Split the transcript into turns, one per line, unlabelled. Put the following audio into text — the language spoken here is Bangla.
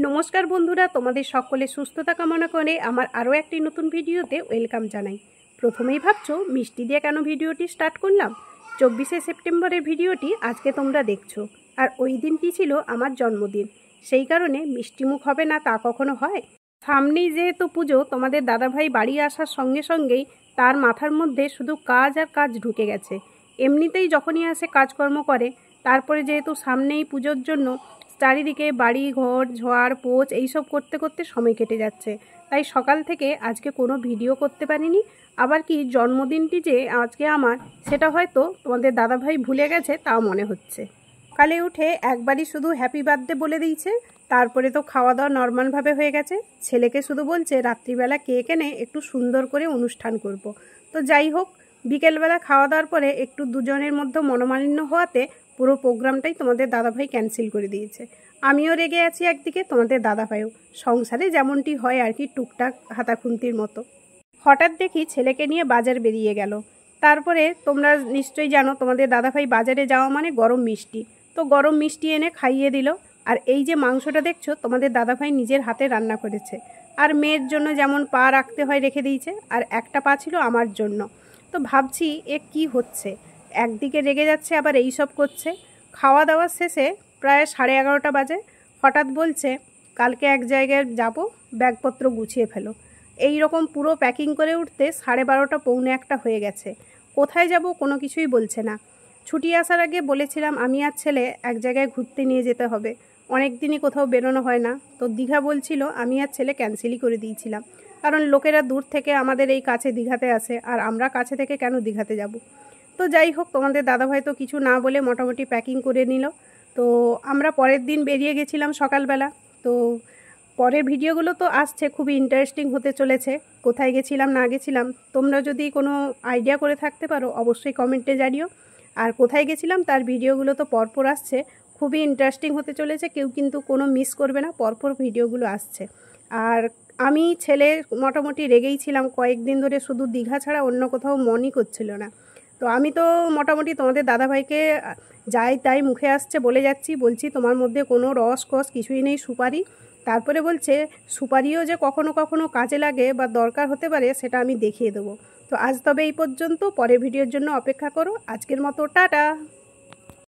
নমস্কার বন্ধুরা, তোমাদের সকলে সুস্থতা কামনা করে আমার আরও একটি নতুন ভিডিওতে ওয়েলকাম জানাই। প্রথমেই ভাবছো মিষ্টি দিয়ে কেন ভিডিওটি স্টার্ট করলাম। 24শে সেপ্টেম্বরের ভিডিওটি আজকে তোমরা দেখছো, আর ওই দিনটি ছিল আমার জন্মদিন। সেই কারণে মিষ্টিমুখ হবে না তা কখনো হয়? সামনেই যেহেতু পুজো, তোমাদের দাদাভাই বাড়ি আসার সঙ্গে সঙ্গেই তার মাথার মধ্যে শুধু কাজ আর কাজ ঢুকে গেছে। এমনিতেই যখনই আসে কাজকর্ম করে, তারপরে যেহেতু সামনেই পুজোর জন্য চারিদিকে বাড়ি ঘর ঝাড় পোছ এইসব করতে করতে সময় কেটে যাচ্ছে। তাই সকাল থেকে আজকে কোনো ভিডিও করতে পারিনি। আবার কি জন্মদিনটি যে আজকে আমার, সেটা হয়তো তোমাদের দাদাভাই ভুলে গেছে তাও মনে হচ্ছে। সকালে উঠে একবারই শুধু হ্যাপি বার্থডে বলে দিয়েছে, তারপরে তো খাওয়া দাওয়া নর্মালভাবে হয়ে গেছে। ছেলেকে শুধু বলছে রাত্রিবেলা কেক এনে একটু সুন্দর করে অনুষ্ঠান করব। তো যাই হোক, বিকেলবেলা খাওয়া দাওয়ার পরে একটু দুজনের মধ্যে মনোমালিন্য হওয়াতে পুরো প্রোগ্রামটাই তোমাদের দাদাভাই ক্যান্সেল করে দিয়েছে। আমিও রেগে আছি একদিকে, তোমাদের দাদাভাইও। সংসারে যেমনটি হয় আর কি, টুকটাক হাতাখুন্তির মতো। হঠাৎ দেখি ছেলেকে নিয়ে বাজার বেরিয়ে গেল। তারপরে তোমরা নিশ্চয়ই জানো তোমাদের দাদাভাই বাজারে যাওয়া মানে গরম মিষ্টি। তো গরম মিষ্টি এনে খাইয়ে দিল। আর এই যে মাংসটা দেখছো, তোমাদের দাদাভাই নিজের হাতে রান্না করেছে। আর মেয়ের জন্য যেমন পা রাখতে হয় রেখে দিয়েছে, আর একটা পা ছিল আমার জন্য। তো ভাবছি এ কি হচ্ছে, একদিকে রেগে যাচ্ছে আবার এই সব করছে। খাওয়া দাওয়ার শেষে প্রায় 11:30 বাজে। হঠাৎ বলছে কালকে এক জায়গায় যাব, ব্যাগপত্র গুছিয়ে ফেলো। এই রকম পুরো প্যাকিং করে উঠতে 12:30 পৌনে 1 হয়ে গেছে। কোথায় যাব কোনো কিছুই বলছে না। ছুটি আসার আগে বলেছিলাম আমি আর ছেলে এক জায়গায় ঘুরতে নিয়ে যেতে হবে, অনেক দিনই কোথাও বেরোনো হয় না। তো দীঘা বলছিল, আমি আর ছেলে ক্যান্সেলই করে দিয়েছিলাম, কারণ লোকেরা দূর থেকে আমাদের এই কাছে দীঘাতে আসে, আর আমরা কাছে থেকে কেন দীঘাতে যাব। তো যাই হোক, তোমাদের দাদাভাই তো কিছু না বলে মোটামুটি প্যাকিং করে নিল। তো আমরা পরের দিন বেরিয়ে গেছিলাম সকালবেলা। তো পরের ভিডিওগুলো তো আসছে, খুবই ইন্টারেস্টিং হতে চলেছে। কোথায় গেছিলাম না গেছিলাম তোমরা যদি কোনো আইডিয়া করে থাকতে পারো অবশ্যই কমেন্টে জানিও। আর কোথায় গেছিলাম তার ভিডিওগুলো তো পরপর আসছে, খুবই ইন্টারেস্টিং হতে চলেছে। কেউ কিন্তু কোনো মিস করবে না, পরপর ভিডিওগুলো আসছে। আর আমি ছেলে মোটামুটি রেগেই ছিলাম কয়েকদিন ধরে, শুধু দীঘা ছাড়া অন্য কোথাও মনই করছিল না। তো আমি তো মোটামুটি তোমাদের দাদাভাইকে যাই তাই মুখে আসছে বলে যাচ্ছি, বলছি তোমার মধ্যে কোনো রস কস কিছুই নেই, সুপারি। তারপরে বলছে সুপারিও যে কখনো কখনো কাজে লাগে বা দরকার হতে পারে সেটা আমি দেখিয়ে দেবো। তো আজ তবে এই পর্যন্ত, পরের ভিডিওর জন্য অপেক্ষা করো। আজকের মতো টাটা।